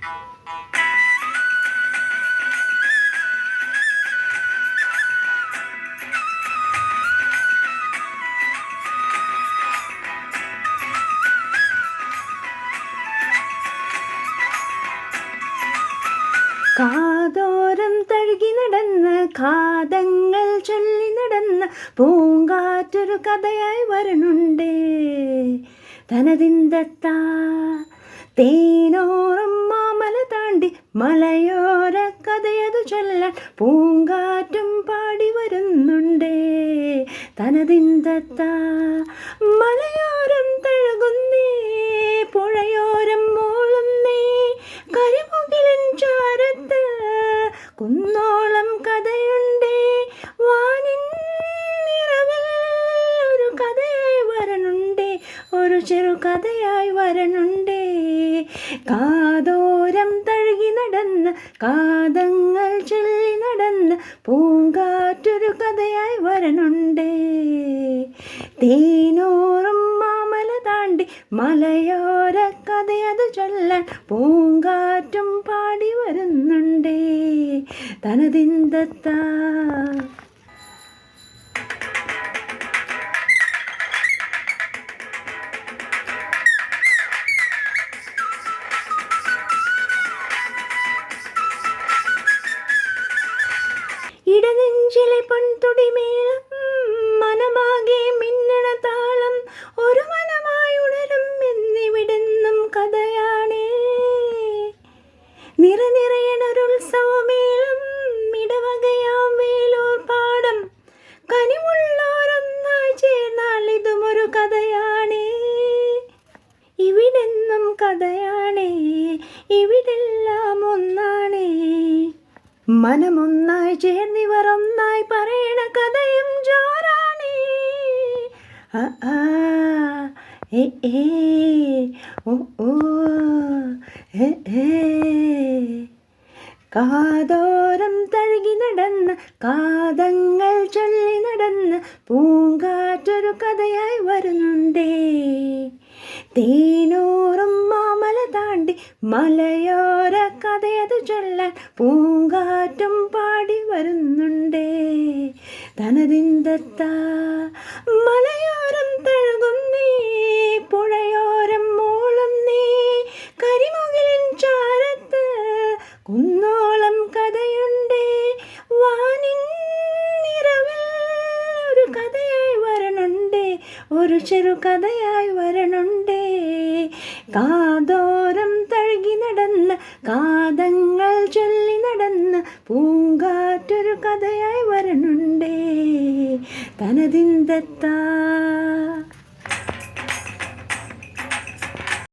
കാതോരം തഴുകി നടന്ന് കാതങ്ങൾ ചൊല്ലി നടന്ന് പൂങ്കാറ്റൊരു കഥയായി വരണുണ്ടേ. തനതിന്തത്താ തേനോറും മാമല താണ്ടി മലയോര കഥയതു ചൊല്ലാൻ പൂങ്കാറ്റും പാടി വരുന്നുണ്ടേ. തനതിന്തത്താ മലയോരം തഴുകുന്നേ, പുഴയോരം മോളുന്നേ, കരിമുകിലിൻ ചാരത്ത് കുന്നോളം കഥയുണ്ടേ. വാനിൻ നിറവിൽ ഒരു കഥയായി വരണുണ്ടേ, ഒരു ചെറു കഥയായി വരണുണ്ടേ. കാതോരം തഴുകി നടന്ന് കാതങ്ങൾ ചൊല്ലി നടന്ന് പൂങ്കാറ്റൊരു കഥയായി വരണുണ്ടേ. തേനോറും മാമല താണ്ടി മലയോര കഥയതു ചൊല്ലാൻ പൂങ്കാറ്റും പാടി വരുന്നുണ്ടേ. തനതിന്തത്താ ഇടനെഞ്ചിലെ പൊൻതുടിമേളം മനമാകെ മിന്നണ താളം ഒരു മനമായി ഉണരും എന്നിവിടുന്നും കഥയാണേ. നിറനിറയണൊരുത്സവമേളം ഇടവകയാം വേലൂർ പാടം കനിവുള്ളോരൊന്നായി ചേർന്നാൽ ഇതുമൊരു കഥയാണേ. ഇവിടെന്നും കഥയാണേ, ഇവിടെല്ലാം ഒന്നാണേ. മനമൊന്നായി ചേർന്നിവർ ഒന്നായി പറയണ കഥയും ജോറാണേ. കാതോരം തഴുകി നടന്ന് കാതങ്ങൾ ചൊല്ലി നടന്ന് പൂങ്കാറ്റൊരു കഥയായി വരുന്നുണ്ടേ. തേനൂറും മാമല താണ്ടി മലയോര കഥയതു ചൊല്ലാൻ പൂങ്കാറ്റും പാടി വരുന്നുണ്ടേ. തനതിന്തത്താ മലയോരം തഴുകുന്നേ, പുഴയോരം മോളുന്നേ, കരിമുകിലിൻ ചാരത്ത് കുന്നോളം കഥയുണ്ടേ. വാനിൻ നിറവിൽ ഒരു കഥയായി വരണുണ്ടേ, ഒരു ചെറു കഥയായി വരണുണ്ടേ. കാതോരം തഴുകി നടന്ന് കാതങ്ങൾ ചൊല്ലി നടന്ന് പൂങ്കാറ്റൊരു കഥയായി വരണുണ്ടേ. തനതിന്തത്താ